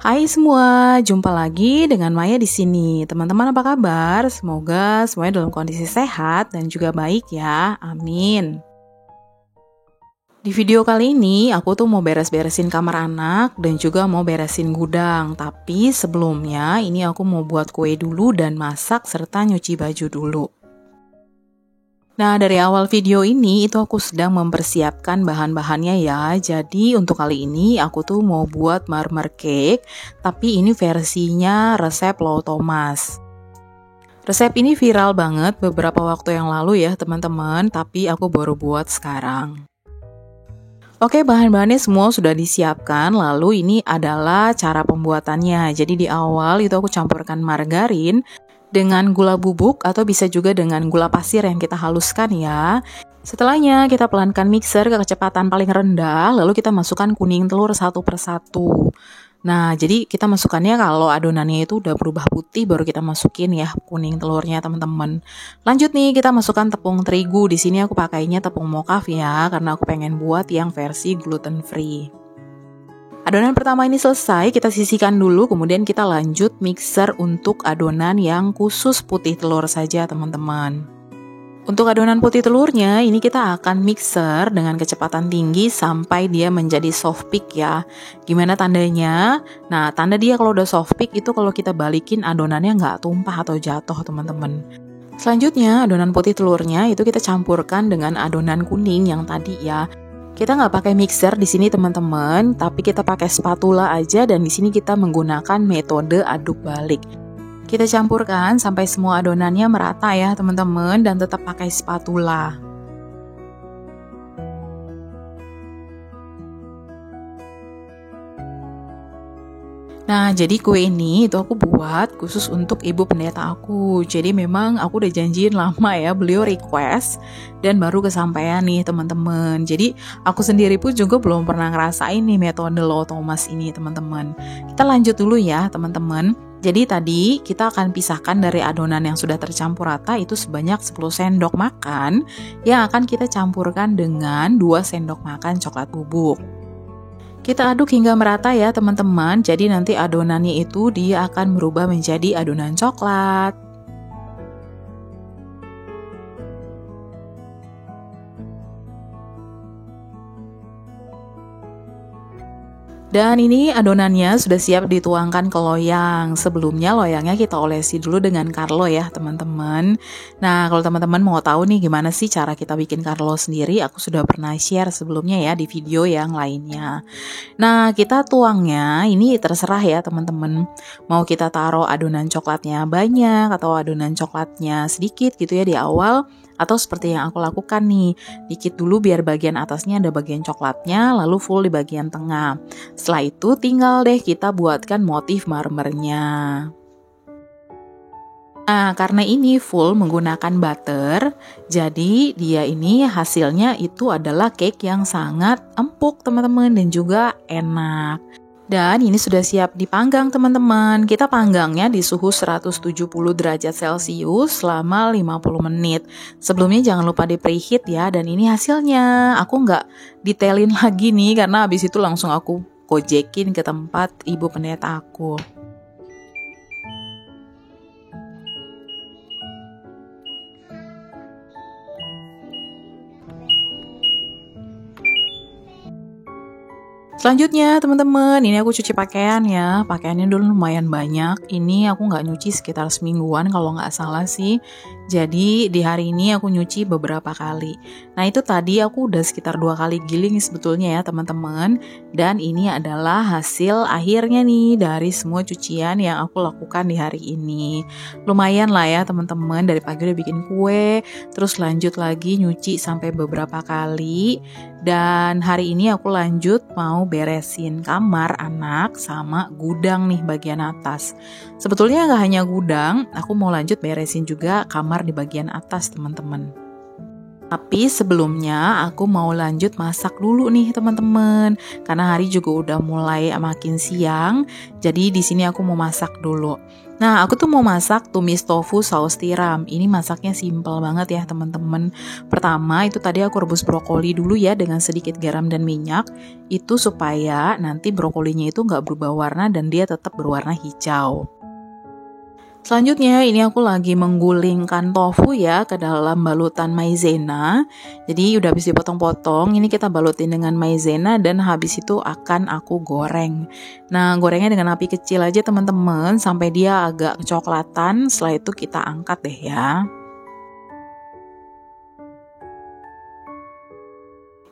Hai semua, jumpa lagi dengan Maya di sini. Teman-teman apa kabar? Semoga semuanya dalam kondisi sehat dan juga baik ya. Amin. Di video kali ini aku tuh mau beres-beresin kamar anak dan juga mau beresin gudang. Tapi sebelumnya ini aku mau buat kue dulu dan masak serta nyuci baju dulu. Nah, dari awal video ini itu aku sedang mempersiapkan bahan-bahannya ya. Jadi untuk kali ini aku tuh mau buat marmer cake, tapi ini versinya resep Lo Thomas. Resep ini viral banget beberapa waktu yang lalu ya teman-teman, tapi aku baru buat sekarang. Oke, bahan-bahannya semua sudah disiapkan, lalu ini adalah cara pembuatannya. Jadi di awal itu aku campurkan margarin dengan gula bubuk atau bisa juga dengan gula pasir yang kita haluskan ya. Setelahnya kita pelankan mixer ke kecepatan paling rendah, lalu kita masukkan kuning telur satu persatu. Nah, jadi kita masukkannya kalau adonannya itu udah berubah putih baru kita masukin ya kuning telurnya teman-teman. Lanjut nih kita masukkan tepung terigu. Di sini aku pakainya tepung mocaf ya karena aku pengen buat yang versi gluten free. Adonan pertama ini selesai, kita sisihkan dulu, kemudian kita lanjut mixer untuk adonan yang khusus putih telur saja teman-teman. Untuk adonan putih telurnya, ini kita akan mixer dengan kecepatan tinggi sampai dia menjadi soft peak ya. Gimana tandanya? Nah, tanda dia kalau udah soft peak itu kalau kita balikin adonannya nggak tumpah atau jatuh teman-teman. Selanjutnya, adonan putih telurnya itu kita campurkan dengan adonan kuning yang tadi ya. Kita nggak pakai mixer di sini teman-teman, tapi kita pakai spatula aja dan di sini kita menggunakan metode aduk balik. Kita campurkan sampai semua adonannya merata ya teman-teman dan tetap pakai spatula. Nah, jadi kue ini itu aku buat khusus untuk ibu pendeta aku. Jadi memang aku udah janjiin lama ya, beliau request dan baru kesampaian nih teman-teman. Jadi aku sendiri pun juga belum pernah ngerasain nih metode Lo Thomas ini teman-teman. Kita lanjut dulu ya teman-teman. Jadi tadi kita akan pisahkan dari adonan yang sudah tercampur rata itu sebanyak 10 sendok makan yang akan kita campurkan dengan 2 sendok makan coklat bubuk. Kita aduk hingga merata ya teman-teman, jadi nanti adonannya itu dia akan berubah menjadi adonan coklat. Dan ini adonannya sudah siap dituangkan ke loyang. Sebelumnya loyangnya kita olesi dulu dengan Carlo ya teman-teman. Nah kalau teman-teman mau tahu nih gimana sih cara kita bikin Carlo sendiri, aku sudah pernah share sebelumnya ya di video yang lainnya. Nah kita tuangnya ini terserah ya teman-teman. Mau kita taruh adonan coklatnya banyak atau adonan coklatnya sedikit gitu ya di awal. Atau seperti yang aku lakukan nih, dikit dulu biar bagian atasnya ada bagian coklatnya, lalu full di bagian tengah. Setelah itu tinggal deh kita buatkan motif marmernya. Nah, karena ini full menggunakan butter, jadi dia ini hasilnya itu adalah cake yang sangat empuk teman-teman dan juga enak. Dan ini sudah siap dipanggang teman-teman. Kita panggangnya di suhu 170 derajat Celcius selama 50 menit. Sebelumnya jangan lupa di preheat ya. Dan ini hasilnya. Aku nggak detailin lagi nih karena habis itu langsung aku gojekin ke tempat ibu pendeta aku. Selanjutnya teman-teman, ini aku cuci pakaian ya. Pakaiannya dulu lumayan banyak. Ini aku nggak nyuci sekitar semingguan kalau nggak salah sih. Jadi di hari ini aku nyuci beberapa kali. Nah itu tadi aku udah sekitar 2 kali giling sebetulnya ya teman-teman. Dan ini adalah hasil akhirnya nih dari semua cucian yang aku lakukan di hari ini. Lumayan lah ya teman-teman, dari pagi udah bikin kue, terus lanjut lagi nyuci sampai beberapa kali. Dan hari ini aku lanjut mau beresin kamar anak sama gudang nih bagian atas. Sebetulnya nggak hanya gudang, aku mau lanjut beresin juga kamar di bagian atas teman-teman. Tapi sebelumnya aku mau lanjut masak dulu nih teman-teman. Karena hari juga udah mulai makin siang. Jadi di sini aku mau masak dulu. Nah, aku tuh mau masak tumis tofu saus tiram. Ini masaknya simple banget ya teman-teman. Pertama itu tadi aku rebus brokoli dulu ya dengan sedikit garam dan minyak. Itu supaya nanti brokolinya itu nggak berubah warna dan dia tetap berwarna hijau. Selanjutnya ini aku lagi menggulingkan tofu ya ke dalam balutan maizena. Jadi udah habis dipotong-potong, ini kita balutin dengan maizena dan habis itu akan aku goreng. Nah, gorengnya dengan api kecil aja teman-teman sampai dia agak kecoklatan. Setelah itu kita angkat deh ya.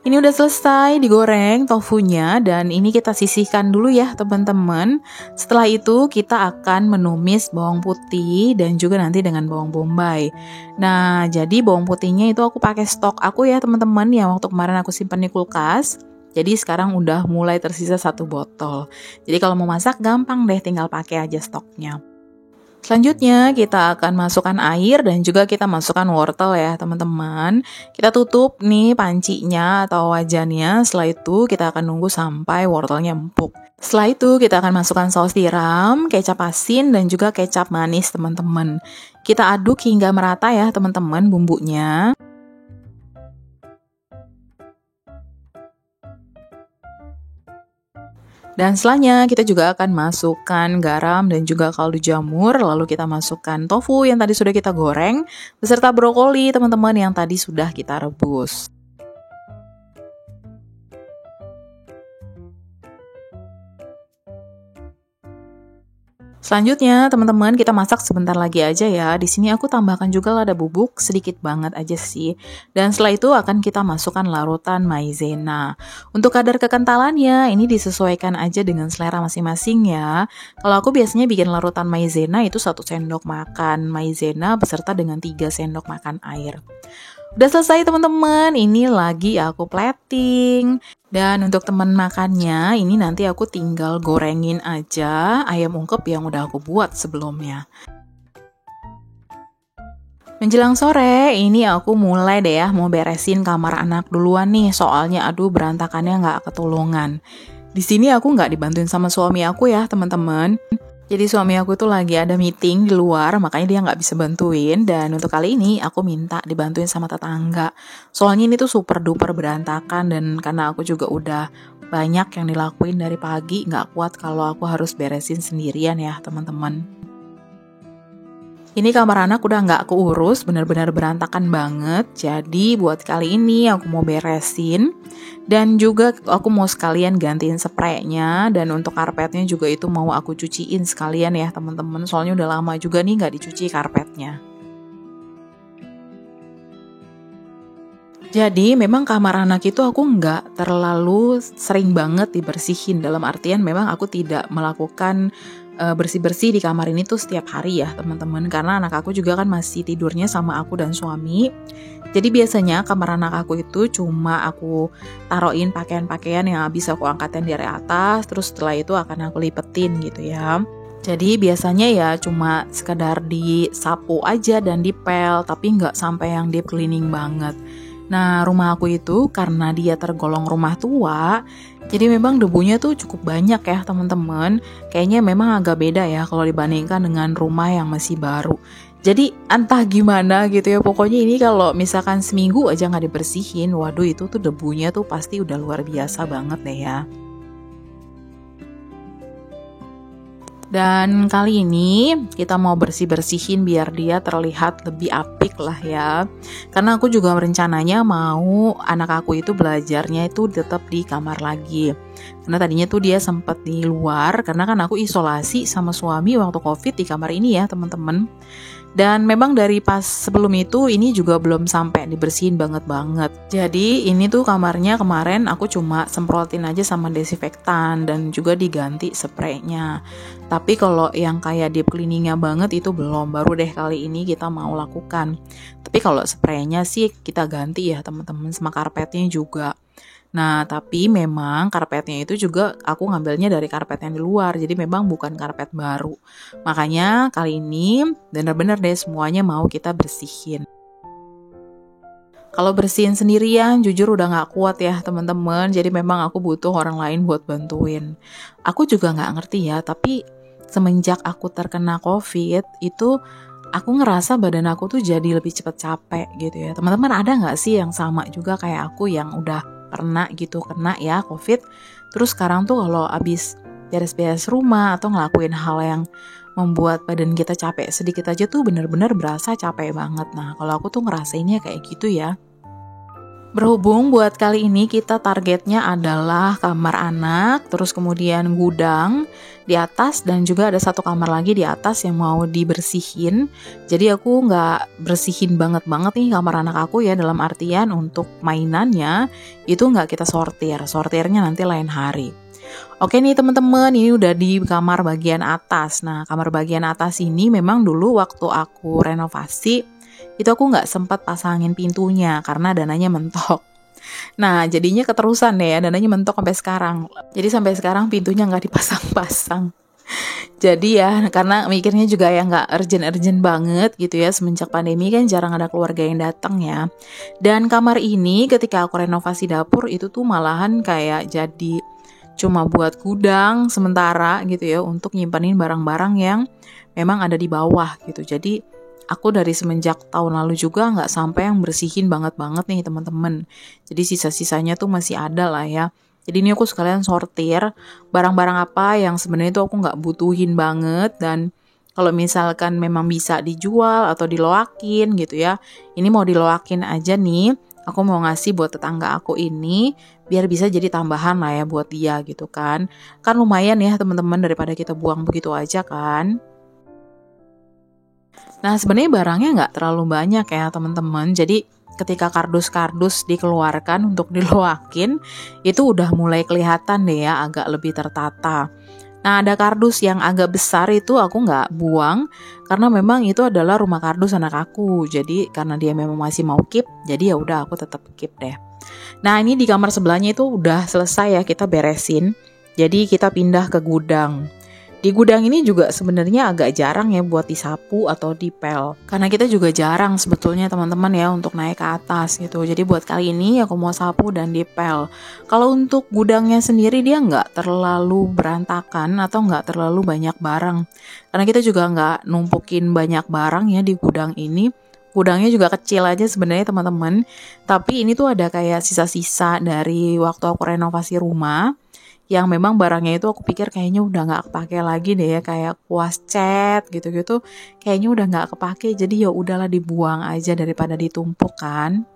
Ini udah selesai digoreng tofunya dan ini kita sisihkan dulu ya teman-teman. Setelah itu kita akan menumis bawang putih dan juga nanti dengan bawang bombay. Nah, jadi bawang putihnya itu aku pakai stok aku ya teman-teman yang waktu kemarin aku simpan di kulkas. Jadi sekarang udah mulai tersisa 1 botol. Jadi kalau mau masak gampang deh, tinggal pakai aja stoknya. Selanjutnya kita akan masukkan air dan juga kita masukkan wortel ya teman-teman. Kita tutup nih pancinya atau wajannya. Setelah itu kita akan nunggu sampai wortelnya empuk. Setelah itu kita akan masukkan saus tiram, kecap asin dan juga kecap manis teman-teman. Kita aduk hingga merata ya teman-teman bumbunya. Dan setelahnya kita juga akan masukkan garam dan juga kaldu jamur. Lalu kita masukkan tofu yang tadi sudah kita goreng beserta brokoli teman-teman yang tadi sudah kita rebus. Selanjutnya, teman-teman, kita masak sebentar lagi aja ya. Di sini aku tambahkan juga lada bubuk, sedikit banget aja sih. Dan setelah itu akan kita masukkan larutan maizena. Untuk kadar kekentalannya, ini disesuaikan aja dengan selera masing-masing ya. Kalau aku biasanya bikin larutan maizena itu 1 sendok makan maizena beserta dengan 3 sendok makan air. Udah selesai teman-teman, ini lagi aku plating. Dan untuk teman makannya, ini nanti aku tinggal gorengin aja ayam ungkep yang udah aku buat sebelumnya. Menjelang sore, ini aku mulai deh ya mau beresin kamar anak duluan nih, soalnya aduh berantakannya nggak ketulungan. Di sini aku nggak dibantuin sama suami aku ya teman-teman. Jadi suami aku tuh lagi ada meeting di luar, makanya dia nggak bisa bantuin. Dan untuk kali ini aku minta dibantuin sama tetangga. Soalnya ini tuh super duper berantakan dan karena aku juga udah banyak yang dilakuin dari pagi, nggak kuat kalau aku harus beresin sendirian ya teman-teman. Ini kamar anak udah nggak keurus, benar-benar berantakan banget. Jadi buat kali ini aku mau beresin. Dan juga aku mau sekalian gantiin spraynya. Dan untuk karpetnya juga itu mau aku cuciin sekalian ya teman-teman. Soalnya udah lama juga nih nggak dicuci karpetnya. Jadi memang kamar anak itu aku nggak terlalu sering banget dibersihin. Dalam artian memang aku tidak melakukan bersih-bersih di kamar ini tuh setiap hari ya teman-teman. Karena anak aku juga kan masih tidurnya sama aku dan suami. Jadi biasanya kamar anak aku itu cuma aku taruhin pakaian-pakaian yang bisa aku angkatin dari atas. Terus setelah itu akan aku lipetin gitu ya. Jadi biasanya ya cuma sekedar disapu aja dan dipel. Tapi nggak sampai yang deep cleaning banget. Nah, rumah aku itu karena dia tergolong rumah tua, jadi memang debunya tuh cukup banyak ya teman-teman. Kayaknya memang agak beda ya kalau dibandingkan dengan rumah yang masih baru. Jadi entah gimana gitu ya, pokoknya ini kalau misalkan seminggu aja nggak dibersihin, waduh itu tuh debunya tuh pasti udah luar biasa banget deh ya. Dan kali ini kita mau bersih-bersihin biar dia terlihat lebih apik lah ya. Karena aku juga rencananya mau anak aku itu belajarnya itu tetap di kamar lagi. Karena tadinya tuh dia sempat di luar, karena kan aku isolasi sama suami waktu COVID di kamar ini ya teman-teman. Dan memang dari pas sebelum itu ini juga belum sampai dibersihin banget-banget. Jadi ini tuh kamarnya kemarin aku cuma semprotin aja sama desinfektan dan juga diganti spraynya. Tapi kalau yang kayak deep cleaningnya banget itu belum, baru deh kali ini kita mau lakukan. Tapi kalau spraynya sih kita ganti ya teman-teman, sama karpetnya juga. Nah, tapi memang karpetnya itu juga aku ngambilnya dari karpet yang di luar, jadi memang bukan karpet baru. Makanya kali ini benar-benar deh semuanya mau kita bersihin. Kalau bersihin sendirian, jujur udah gak kuat ya teman-teman. Jadi memang aku butuh orang lain buat bantuin. Aku juga gak ngerti ya, tapi semenjak aku terkena COVID, itu aku ngerasa badan aku tuh jadi lebih cepet capek gitu ya. Teman-teman ada gak sih yang sama juga kayak aku yang udah pernah gitu kena ya COVID. Terus sekarang tuh kalau abis beres-beres rumah atau ngelakuin hal yang membuat badan kita capek sedikit aja tuh bener-bener berasa capek banget. Nah kalau aku tuh ngerasainnya kayak gitu ya. Berhubung buat kali ini kita targetnya adalah kamar anak, terus kemudian gudang di atas dan juga ada satu kamar lagi di atas yang mau dibersihin. Jadi aku nggak bersihin banget nih kamar anak aku ya, dalam artian untuk mainannya itu nggak kita sortirnya nanti lain hari. Oke nih teman-teman, ini udah di kamar bagian atas. Nah kamar bagian atas ini memang dulu waktu aku renovasi itu aku nggak sempat pasangin pintunya karena dananya mentok. Nah jadinya keterusan deh ya, dananya mentok sampai sekarang. Jadi sampai sekarang pintunya nggak dipasang-pasang. Jadi ya karena mikirnya juga ya nggak urgent banget gitu ya, semenjak pandemi kan jarang ada keluarga yang datang ya. Dan kamar ini ketika aku renovasi dapur itu tuh malahan kayak jadi cuma buat gudang sementara gitu ya, untuk nyimpanin barang-barang yang memang ada di bawah gitu. Jadi aku dari semenjak tahun lalu juga nggak sampai yang bersihin banget nih teman-teman. Jadi sisa-sisanya tuh masih ada lah ya. Jadi ini aku sekalian sortir barang-barang apa yang sebenarnya tuh aku nggak butuhin banget, dan kalau misalkan memang bisa dijual atau diloakin gitu ya. Ini mau diloakin aja nih. Aku mau ngasih buat tetangga aku ini biar bisa jadi tambahan lah ya buat dia gitu kan. Kan lumayan ya teman-teman, daripada kita buang begitu aja kan. Nah sebenarnya barangnya nggak terlalu banyak ya teman-teman. Jadi ketika kardus-kardus dikeluarkan untuk diloakin, itu udah mulai kelihatan deh ya agak lebih tertata. Nah ada kardus yang agak besar itu aku nggak buang, karena memang itu adalah rumah kardus anak aku. Jadi karena dia memang masih mau keep, jadi ya udah aku tetap keep deh. Nah ini di kamar sebelahnya itu udah selesai ya kita beresin. Jadi kita pindah ke gudang. Di gudang ini juga sebenarnya agak jarang ya buat disapu atau dipel. Karena kita juga jarang sebetulnya teman-teman ya untuk naik ke atas gitu. Jadi buat kali ini aku mau sapu dan dipel. Kalau untuk gudangnya sendiri dia nggak terlalu berantakan atau nggak terlalu banyak barang. Karena kita juga nggak numpukin banyak barang ya di gudang ini. Gudangnya juga kecil aja sebenarnya teman-teman. Tapi ini tuh ada kayak sisa-sisa dari waktu aku renovasi rumah, yang memang barangnya itu aku pikir kayaknya udah gak kepake lagi deh ya, kayak kuas cat gitu-gitu kayaknya udah gak kepake, jadi ya udahlah dibuang aja daripada ditumpuk kan.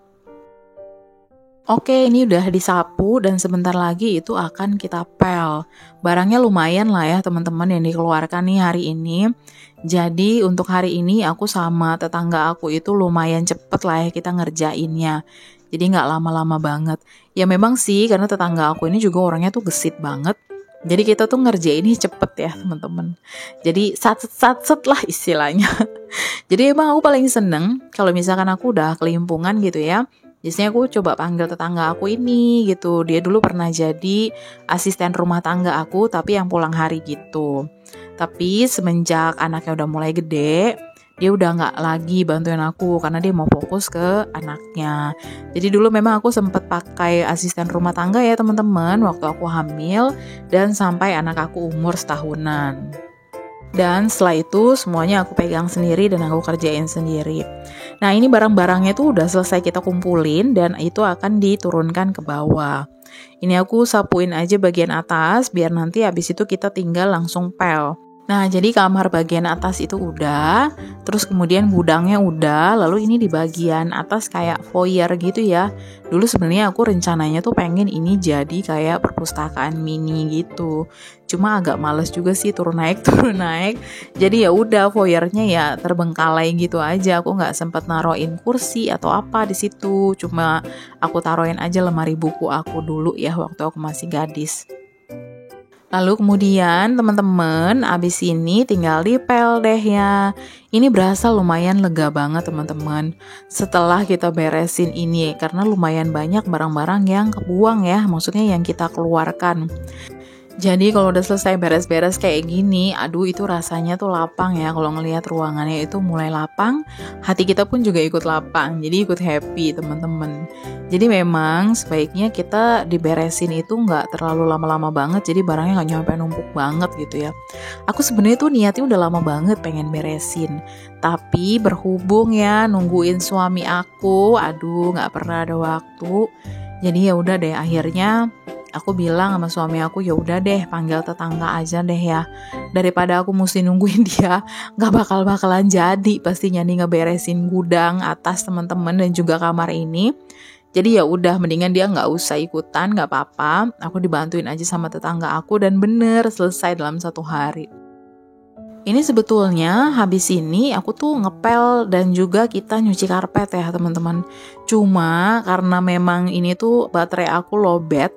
Oke, ini udah disapu dan sebentar lagi itu akan kita pel. Barangnya lumayan lah ya teman-teman yang dikeluarkan nih hari ini. Jadi untuk hari ini aku sama tetangga aku itu lumayan cepet lah ya kita ngerjainnya. Jadi nggak lama-lama banget. Ya memang sih karena tetangga aku ini juga orangnya tuh gesit banget. Jadi kita tuh ngerjainnya cepet ya teman-teman. Jadi satset lah istilahnya. Jadi emang aku paling seneng kalau misalkan aku udah kelimpungan gitu ya. Biasanya aku coba panggil tetangga aku ini gitu. Dia dulu pernah jadi asisten rumah tangga aku tapi yang pulang hari gitu. Tapi semenjak anaknya udah mulai gede, dia udah gak lagi bantuin aku karena dia mau fokus ke anaknya. Jadi dulu memang aku sempat pakai asisten rumah tangga ya teman-teman waktu aku hamil dan sampai anak aku umur setahunan. Dan setelah itu semuanya aku pegang sendiri dan aku kerjain sendiri. Nah ini barang-barangnya tuh udah selesai kita kumpulin dan itu akan diturunkan ke bawah. Ini aku sapuin aja bagian atas biar nanti habis itu kita tinggal langsung pel. Nah jadi kamar bagian atas itu udah, terus kemudian gudangnya udah, lalu ini di bagian atas kayak foyer gitu ya. Dulu sebenarnya aku rencananya tuh pengen ini jadi kayak perpustakaan mini gitu. Cuma agak males juga sih turun naik. Jadi ya udah foyernya ya terbengkalai gitu aja. Aku nggak sempat naruhin kursi atau apa di situ. Cuma aku taruhin aja lemari buku aku dulu ya waktu aku masih gadis. Lalu kemudian teman-teman abis ini tinggal dipel deh ya. Ini berasa lumayan lega banget teman-teman setelah kita beresin ini, karena lumayan banyak barang-barang yang kebuang ya, maksudnya yang kita keluarkan. Jadi kalau udah selesai beres-beres kayak gini, aduh itu rasanya tuh lapang ya. Kalau ngelihat ruangannya itu mulai lapang, hati kita pun juga ikut lapang. Jadi ikut happy teman-teman. Jadi memang sebaiknya kita diberesin itu nggak terlalu lama-lama banget. Jadi barangnya nggak nyampe numpuk banget gitu ya. Aku sebenarnya tuh niatnya udah lama banget pengen beresin. Tapi berhubung ya nungguin suami aku, aduh nggak pernah ada waktu. Jadi ya udah deh akhirnya aku bilang sama suami aku, ya udah deh panggil tetangga aja deh ya. Daripada aku mesti nungguin dia, nggak bakalan jadi pastinya nih ngeberesin gudang atas teman-teman dan juga kamar ini. Jadi ya udah mendingan dia nggak usah ikutan, nggak apa-apa. Aku dibantuin aja sama tetangga aku dan bener selesai dalam 1 hari. Ini sebetulnya habis ini aku tuh ngepel dan juga kita nyuci karpet ya teman-teman. Cuma karena memang ini tuh baterai aku lowbat,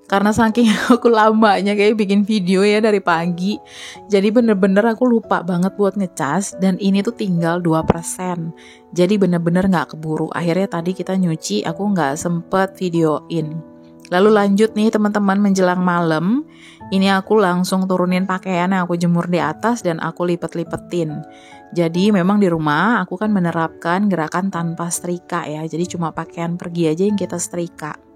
karena saking aku lamanya kayak bikin video ya dari pagi. Jadi bener-bener aku lupa banget buat ngecas dan ini tuh tinggal 2%. Jadi bener-bener gak keburu. Akhirnya tadi kita nyuci, aku gak sempet videoin. Lalu lanjut nih teman-teman menjelang malam. Ini aku langsung turunin pakaian yang aku jemur di atas dan aku lipet-lipetin. Jadi memang di rumah aku kan menerapkan gerakan tanpa setrika ya. Jadi cuma pakaian pergi aja yang kita setrika.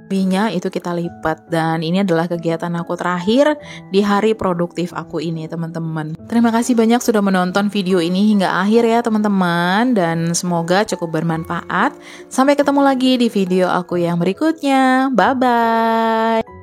Lebihnya itu kita lipat dan ini adalah kegiatan aku terakhir di hari produktif aku ini teman-teman. Terima kasih banyak sudah menonton video ini hingga akhir ya teman-teman dan semoga cukup bermanfaat. Sampai ketemu lagi di video aku yang berikutnya. Bye-bye.